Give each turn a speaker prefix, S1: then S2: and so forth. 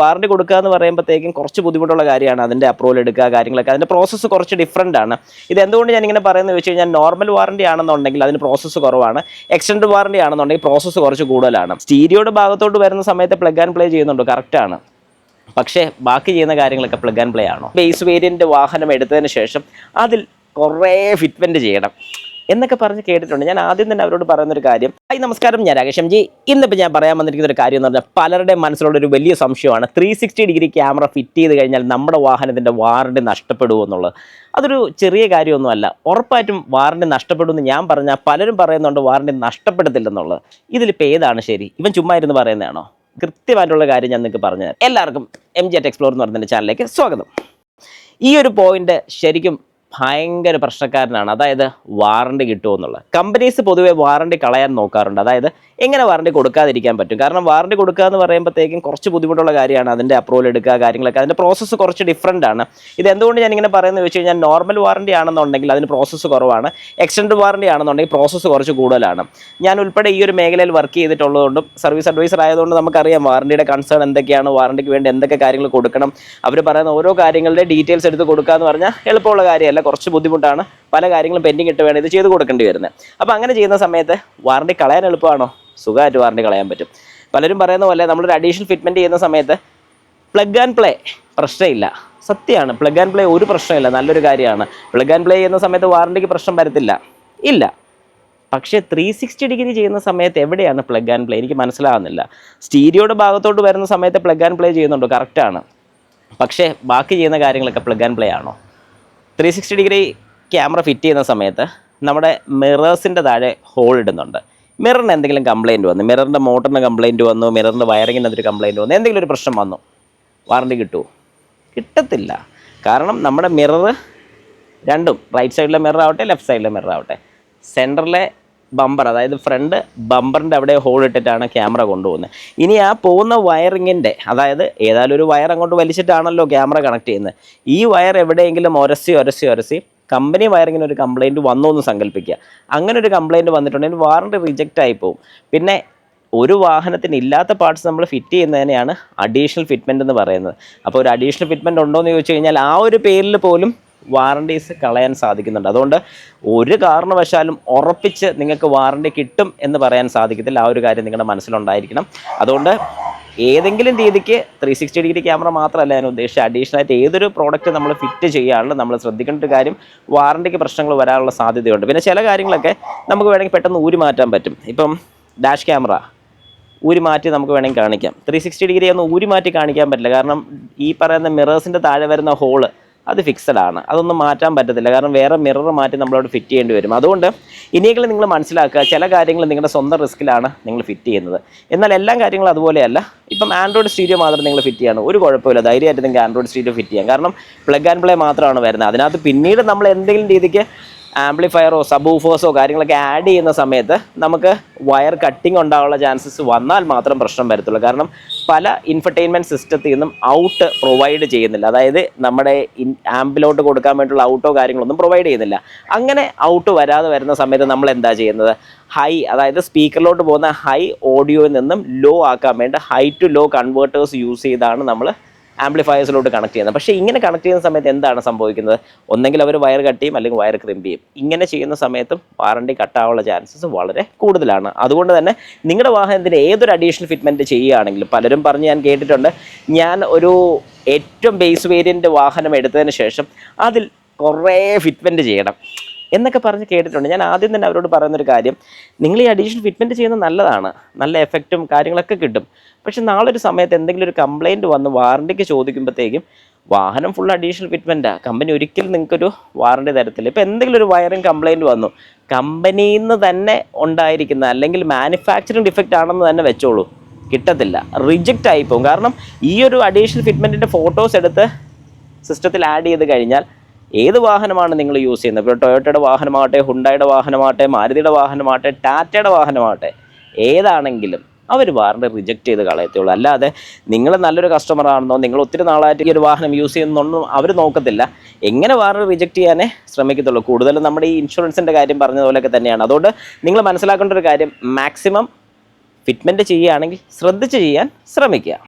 S1: Warranty കൊടുക്കുക എന്ന് പറയുമ്പോഴത്തേക്കും കുറച്ച് ബുദ്ധിമുട്ടുള്ള കാര്യമാണ്. അതിൻ്റെ അപ്രൂവൽ എടുക്കുക, കാര്യങ്ങളൊക്കെ അതിൻ്റെ പ്രോസസ്സ് കുറച്ച് ഡിഫറൻ്റ് ആണ്. ഇത് എന്തുകൊണ്ട് ഞാനിങ്ങനെ പറയുന്നത് വെച്ച് കഴിഞ്ഞാൽ, നോർമൽ വാറണ്ടി ആണെന്നുണ്ടെങ്കിൽ അതിന് പ്രോസസ്സ് കുറവാണ്. എക്സ്റ്റൻഡ് വാറണ്ടി ആണെന്നുണ്ടെങ്കിൽ പ്രോസസ്സ് കുറച്ച് കൂടുതലാണ്. സ്റ്റീരിയോയുടെ ഭാഗത്തോട്ട് വരുന്ന സമയത്ത് പ്ലഗ് ആൻഡ് പ്ലേ ചെയ്യുന്നുണ്ട്, കറക്റ്റാണ്. പക്ഷേ ബാക്കി ചെയ്യുന്ന കാര്യങ്ങളൊക്കെ പ്ലഗ് ആൻഡ് പ്ലേ ആണോ? ബേസ് വേരിയൻ്റ് വാഹനം എടുത്തതിന് ശേഷം അതിൽ കുറേ ഫിറ്റ്മെൻറ്റ് ചെയ്യണം എന്നൊക്കെ പറഞ്ഞ് കേട്ടിട്ടുണ്ട്. ഞാൻ ആദ്യം തന്നെ അവരോട് പറയുന്നൊരു കാര്യം, നമസ്കാരം, ഞാൻ രാകേഷ് എം ജി. ഇന്നിപ്പോൾ ഞാൻ പറയാൻ വന്നിരിക്കുന്ന ഒരു കാര്യം എന്ന് പറഞ്ഞാൽ, പലരുടെയും മനസ്സിലുള്ളൊരു വലിയ സംശയമാണ് 360 ഡിഗ്രി ക്യാമറ ഫിറ്റ് ചെയ്ത് കഴിഞ്ഞാൽ നമ്മുടെ വാഹനത്തിൻ്റെ വാറണ്ടി നഷ്ടപ്പെടുമോ എന്നുള്ളത്. അതൊരു ചെറിയ കാര്യമൊന്നുമല്ല. ഉറപ്പായിട്ടും വാറണ്ടി നഷ്ടപ്പെടുമെന്ന് ഞാൻ പറഞ്ഞാൽ പലരും പറയുന്നുണ്ട് വാറണ്ടി നഷ്ടപ്പെടത്തില്ലെന്നുള്ളത്. ഇതിലിപ്പോൾ ഏതാണ് ശരി? ഇവൻ ചുമ്മാ ഇരുന്ന് പറയുന്നതാണോ? കൃത്യമായിട്ടുള്ള കാര്യം ഞാൻ നിങ്ങൾക്ക് പറഞ്ഞു തരാം. എല്ലാവർക്കും MG at Explore എന്ന് പറഞ്ഞ ചാനലിലേക്ക് സ്വാഗതം. ഈ ഒരു പോയിന്റ് ശരിക്കും ഭയങ്കര പ്രശ്നക്കാരനാണ്. അതായത് വാറണ്ടി കിട്ടുമോ എന്നുള്ളത്. കമ്പനീസ് പൊതുവെ വാറണ്ടി കളയാൻ നോക്കാറുണ്ട്. അതായത് എങ്ങനെ വാറണ്ടി കൊടുക്കാതിരിക്കാൻ പറ്റും? കാരണം വാറണ്ടി കൊടുക്കുക എന്ന് പറയുമ്പോഴത്തേക്കും കുറച്ച് ബുദ്ധിമുട്ടുള്ള കാര്യമാണ്. അതിൻ്റെ അപ്രൂവൽ എടുക്കുക, കാര്യങ്ങളൊക്കെ അതിൻ്റെ പ്രോസസ്സ് കുറച്ച് ഡിഫറൻ്റ് ആണ്. ഇത് എന്തുകൊണ്ട് ഞാനിങ്ങനെ പറയുന്നത് വെച്ച് കഴിഞ്ഞാൽ, നോർമൽ വാറണ്ടി ആണെന്നുണ്ടെങ്കിൽ അതിന് പ്രോസസ്സ് കുറവാണ്. എക്സ്റ്റൻഡ് വാറണ്ടി ആണെന്നുണ്ടെങ്കിൽ പ്രോസസ്സ് കുറച്ച് കൂടുതലാണ്. ഞാൻ ഉൾപ്പെടെ ഈ ഒരു മേഖലയിൽ വർക്ക് ചെയ്തിട്ടുള്ളതുകൊണ്ടും സർവീസ് അഡ്വൈസർ ആയതുകൊണ്ട് നമുക്കറിയാം വാറണ്ടിയുടെ കൺസേൺ എന്തൊക്കെയാണ്, വാറണ്ടിക്ക് വേണ്ടി എന്തൊക്കെ കാര്യങ്ങൾ കൊടുക്കണം. അവർ പറയുന്ന ഓരോ കാര്യങ്ങളുടെ ഡീറ്റെയിൽസ് എടുത്ത് കൊടുക്കുക എന്ന് പറഞ്ഞാൽ എളുപ്പമുള്ള കാര്യമല്ല, കുറച്ച് ബുദ്ധിമുട്ടാണ്. പല കാര്യങ്ങളും പെൻഡിങ് ഇട്ട് വേണം ഇത് ചെയ്ത് കൊടുക്കേണ്ടി വരുന്നത്. അപ്പോൾ അങ്ങനെ ചെയ്യുന്ന സമയത്ത് വാറണ്ടി കളയാൻ എളുപ്പമാണോ? സുഖമായിട്ട് വാറണ്ടി കളയാൻ പറ്റും. പലരും പറയുന്ന പോലെ നമ്മളൊരു അഡീഷണൽ ഫിറ്റ്മെൻറ്റ് ചെയ്യുന്ന സമയത്ത് പ്ലഗ് ആൻഡ് പ്ലേ പ്രശ്നമില്ല. സത്യമാണ്, പ്ലഗ് ആൻഡ് പ്ലേ ഒരു പ്രശ്നമില്ല, നല്ലൊരു കാര്യമാണ്. പ്ലഗ് ആൻഡ് പ്ലേ ചെയ്യുന്ന സമയത്ത് വാറണ്ടിക്ക് പ്രശ്നം വരത്തില്ല, ഇല്ല. പക്ഷേ 360 ഡിഗ്രി ചെയ്യുന്ന സമയത്ത് എവിടെയാണ് പ്ലഗ് ആൻഡ് പ്ലേ? എനിക്ക് മനസ്സിലാകുന്നില്ല. സ്റ്റീരിയോയുടെ ഭാഗത്തോട്ട് വരുന്ന സമയത്ത് പ്ലഗ് ആൻഡ് പ്ലേ ചെയ്യുന്നുണ്ട്, കറക്റ്റാണ്. പക്ഷേ ബാക്കി ചെയ്യുന്ന കാര്യങ്ങളൊക്കെ പ്ലഗ് ആൻഡ് പ്ലേ ആണോ? 360 ഡിഗ്രി ക്യാമറ ഫിറ്റ് ചെയ്യുന്ന സമയത്ത് നമ്മുടെ മിറേഴ്സിൻ്റെ താഴെ ഹോൾ ഇടുന്നുണ്ട്. മിററിന് എന്തെങ്കിലും കംപ്ലയിൻറ്റ് വന്നു, മിററിൻ്റെ മോട്ടറിന് കംപ്ലയിൻറ്റ് വന്നു, മിററിൻ്റെ വയറിങ്ങിന് എന്തൊരു കംപ്ലയിൻറ്റ് വന്നു, എന്തെങ്കിലും ഒരു പ്രശ്നം വന്നു, വാറണ്ടി കിട്ടുമോ? കിട്ടത്തില്ല. കാരണം നമ്മുടെ മിറർ രണ്ടും, റൈറ്റ് സൈഡിലെ മിറർ ആവട്ടെ, ലെഫ്റ്റ് സൈഡിലെ മിറർ ആവട്ടെ, സെൻറ്ററിലെ ബമ്പർ, അതായത് ഫ്രണ്ട് ബമ്പറിൻ്റെ അവിടെ ഹോൾ ഇട്ടിട്ടാണ് ക്യാമറ കൊണ്ടുപോകുന്നത്. ഇനി ആ പോകുന്ന വയറിങ്ങിൻ്റെ, അതായത് ഏതായാലും ഒരു വയർ അങ്ങോട്ട് വലിച്ചിട്ടാണല്ലോ ക്യാമറ കണക്ട് ചെയ്യുന്നത്. ഈ വയർ എവിടെയെങ്കിലും ഒരസി കമ്പനി വയറിങ്ങിന് ഒരു കംപ്ലയിൻറ്റ് വന്നു എന്ന് സങ്കല്പിക്കുക. അങ്ങനെ ഒരു കംപ്ലയിൻറ്റ് വന്നിട്ടുണ്ടെങ്കിൽ വാറണ്ടി റിജക്റ്റ് ആയി പോകും. പിന്നെ ഒരു വാഹനത്തിന് ഇല്ലാത്ത പാർട്സ് നമ്മൾ ഫിറ്റ് ചെയ്യുന്നതിനെയാണ് അഡീഷണൽ ഫിറ്റ്മെൻറ്റ് എന്ന് പറയുന്നത്. അപ്പോൾ ഒരു അഡീഷണൽ ഫിറ്റ്മെൻറ്റ് ഉണ്ടോ എന്ന് ചോദിച്ചു കഴിഞ്ഞാൽ ആ ഒരു പേരിൽ പോലും വാറണ്ടീസ് കളയാൻ സാധിക്കുന്നുണ്ട്. അതുകൊണ്ട് ഒരു കാരണവശാലും ഉറപ്പിച്ച് നിങ്ങൾക്ക് വാറണ്ടി കിട്ടും എന്ന് പറയാൻ സാധിക്കത്തില്ല. ആ ഒരു കാര്യം നിങ്ങളുടെ മനസ്സിലുണ്ടായിരിക്കണം. അതുകൊണ്ട് ഏതെങ്കിലും രീതിക്ക് 360 ഡിഗ്രി ക്യാമറ മാത്രമല്ല ഞാൻ ഉദ്ദേശിച്ചത്, അഡീഷണലായിട്ട് ഏതൊരു പ്രോഡക്റ്റ് നമ്മൾ ഫിറ്റ് ചെയ്യാനുള്ള നമ്മൾ ശ്രദ്ധിക്കേണ്ട ഒരു കാര്യം, വാറണ്ടിക്ക് പ്രശ്നങ്ങൾ വരാനുള്ള സാധ്യതയുണ്ട്. പിന്നെ ചില കാര്യങ്ങളൊക്കെ നമുക്ക് വേണമെങ്കിൽ പെട്ടെന്ന് ഊരി മാറ്റാൻ പറ്റും. ഇപ്പം ഡാഷ് ക്യാമറ ഊരി മാറ്റി നമുക്ക് വേണമെങ്കിൽ കാണിക്കാം. 360 ഡിഗ്രി ഒന്നും ഊരി മാറ്റി കാണിക്കാൻ പറ്റില്ല. കാരണം ഈ പറയുന്ന മിറേഴ്സിൻ്റെ താഴെ വരുന്ന ഹോള് അത് ഫിക്സഡ് ആണ്, അതൊന്നും മാറ്റാൻ പറ്റത്തില്ല. കാരണം വേറെ മിറർ മാറ്റി നമ്മളവിടെ ഫിറ്റ് ചെയ്യേണ്ടി വരും. അതുകൊണ്ട് ഇനിയെങ്കിലും നിങ്ങൾ മനസ്സിലാക്കുക, ചില കാര്യങ്ങൾ നിങ്ങളുടെ സ്വന്തം റിസ്ക്കിലാണ് നിങ്ങൾ ഫിറ്റ് ചെയ്യുന്നത്. എന്നാൽ എല്ലാ കാര്യങ്ങളും അതുപോലെയല്ല. ഇപ്പം ആൻഡ്രോയിഡ് സ്റ്റീരിയോ മാത്രം നിങ്ങൾ ഫിറ്റ് ചെയ്യണം, ഒരു കുഴപ്പമില്ല, ധൈര്യമായിട്ട് നിങ്ങൾക്ക് ആൻഡ്രോയിഡ് സ്റ്റീരിയോ ഫിറ്റ് ചെയ്യാം. കാരണം പ്ലഗ് ആൻഡ് പ്ലേ മാത്രമാണ് വരുന്നത്. അതിനകത്ത് പിന്നീട് നമ്മൾ എന്തെങ്കിലും രീതിക്ക് ആംപ്ലിഫയറോ സബ് ഊഫേഴ്സോ കാര്യങ്ങളൊക്കെ ആഡ് ചെയ്യുന്ന സമയത്ത് നമുക്ക് വയർ കട്ടിങ് ഉണ്ടാകാനുള്ള ചാൻസസ് വന്നാൽ മാത്രം പ്രശ്നം വരത്തുള്ളൂ. കാരണം പല ഇൻഫർടൈൻമെൻറ്റ് സിസ്റ്റത്തിൽ നിന്നും ഔട്ട് പ്രൊവൈഡ് ചെയ്യുന്നില്ല. അതായത് നമ്മുടെ ആംപിലോട്ട് കൊടുക്കാൻ വേണ്ടിയുള്ള ഔട്ടോ കാര്യങ്ങളൊന്നും പ്രൊവൈഡ് ചെയ്യുന്നില്ല. അങ്ങനെ ഔട്ട് വരാതെ വരുന്ന സമയത്ത് നമ്മൾ എന്താ ചെയ്യുന്നത്? ഹൈ, അതായത് സ്പീക്കറിലോട്ട് പോകുന്ന ഹൈ ഓഡിയോയിൽ നിന്നും ലോ ആക്കാൻ വേണ്ടി high to low converters use ചെയ്താണ് നമ്മൾ ആംപ്ലിഫയേഴ്സിലോട്ട് കണക്ട് ചെയ്യുന്നത്. പക്ഷേ ഇങ്ങനെ കണക്ട് ചെയ്യുന്ന സമയത്ത് എന്താണ് സംഭവിക്കുന്നത്? ഒന്നെങ്കിൽ അവർ വയർ കട്ട് ചെയ്യും, അല്ലെങ്കിൽ വയർ ക്രിമ്പ് ചെയ്യും. ഇങ്ങനെ ചെയ്യുന്ന സമയത്തും വാറണ്ടി കട്ടാവാനുള്ള ചാൻസസ് വളരെ കൂടുതലാണ്. അതുകൊണ്ട് തന്നെ നിങ്ങളുടെ വാഹനത്തിന് ഏതൊരു അഡീഷണൽ ഫിറ്റ്മെൻറ്റ് ചെയ്യുകയാണെങ്കിലും, പലരും പറഞ്ഞ് ഞാൻ കേട്ടിട്ടുണ്ട്, ഞാൻ ഒരു ഏറ്റവും ബേസ് വേരിയൻ്റ് വാഹനം എടുത്തതിന് ശേഷം അതിൽ കുറേ ഫിറ്റ്മെൻറ്റ് ചെയ്യണം എന്നൊക്കെ പറഞ്ഞ് കേട്ടിട്ടുണ്ട്. ഞാൻ ആദ്യം തന്നെ അവരോട് പറയുന്നൊരു കാര്യം, നിങ്ങൾ ഈ അഡീഷണൽ ഫിറ്റ്മെൻറ്റ് ചെയ്യുന്നത് നല്ലതാണ്, നല്ല എഫക്റ്റും കാര്യങ്ങളൊക്കെ കിട്ടും. പക്ഷെ നാളെ ഒരു സമയത്ത് എന്തെങ്കിലും ഒരു കംപ്ലയിൻറ്റ് വന്ന് വാറണ്ടിക്ക് ചോദിക്കുമ്പോഴത്തേക്കും വാഹനം ഫുൾ അഡീഷണൽ ഫിറ്റ്മെൻറ്റാണ്, കമ്പനി ഒരിക്കലും നിങ്ങൾക്കൊരു വാറണ്ടി തരത്തില്ല. ഇപ്പോൾ എന്തെങ്കിലും ഒരു വയറിങ് കംപ്ലയിൻറ്റ് വന്നു, കമ്പനിയിൽ നിന്ന് തന്നെ ഉണ്ടായിരിക്കുന്ന അല്ലെങ്കിൽ മാനുഫാക്ചറിങ് ഡിഫക്റ്റ് ആണെന്ന് തന്നെ വെച്ചോളൂ, കിട്ടത്തില്ല, റിജക്റ്റ് ആയിപ്പോവും. കാരണം ഈ ഒരു അഡീഷണൽ ഫിറ്റ്മെൻറ്റിൻ്റെ ഫോട്ടോസ് എടുത്ത് സിസ്റ്റത്തിൽ ആഡ് ചെയ്ത് കഴിഞ്ഞാൽ ഏത് വാഹനമാണ് നിങ്ങൾ യൂസ് ചെയ്യുന്നത്, ഇപ്പോൾ ടൊയോട്ടയുടെ വാഹനമാകട്ടെ, ഹുണ്ടായുടെ വാഹനമാകട്ടെ, മാരുതിയുടെ വാഹനമാകട്ടെ, ടാറ്റയുടെ വാഹനമാകട്ടെ, ഏതാണെങ്കിലും അവർ വാറണ്ടി റിജക്റ്റ് ചെയ്ത് കളയത്തുള്ളൂ. അല്ലാതെ നിങ്ങൾ നല്ലൊരു കസ്റ്റമർ ആണെന്നോ, നിങ്ങൾ ഒത്തിരി നാളായിട്ട് ഈ ഒരു വാഹനം യൂസ് ചെയ്യുന്നൊന്നും അവർ നോക്കത്തില്ല. എങ്ങനെ വാറണ്ടി റിജക്റ്റ് ചെയ്യാനേ ശ്രമിക്കത്തുള്ളൂ. കൂടുതലും നമ്മുടെ ഈ ഇൻഷുറൻസിൻ്റെ കാര്യം പറഞ്ഞതുപോലെയൊക്കെ തന്നെയാണ്. അതുകൊണ്ട് നിങ്ങൾ മനസ്സിലാക്കേണ്ട ഒരു കാര്യം, മാക്സിമം ഫിറ്റ്മെൻറ്റ് ചെയ്യുകയാണെങ്കിൽ ശ്രദ്ധിച്ച് ചെയ്യാൻ ശ്രമിക്കുക.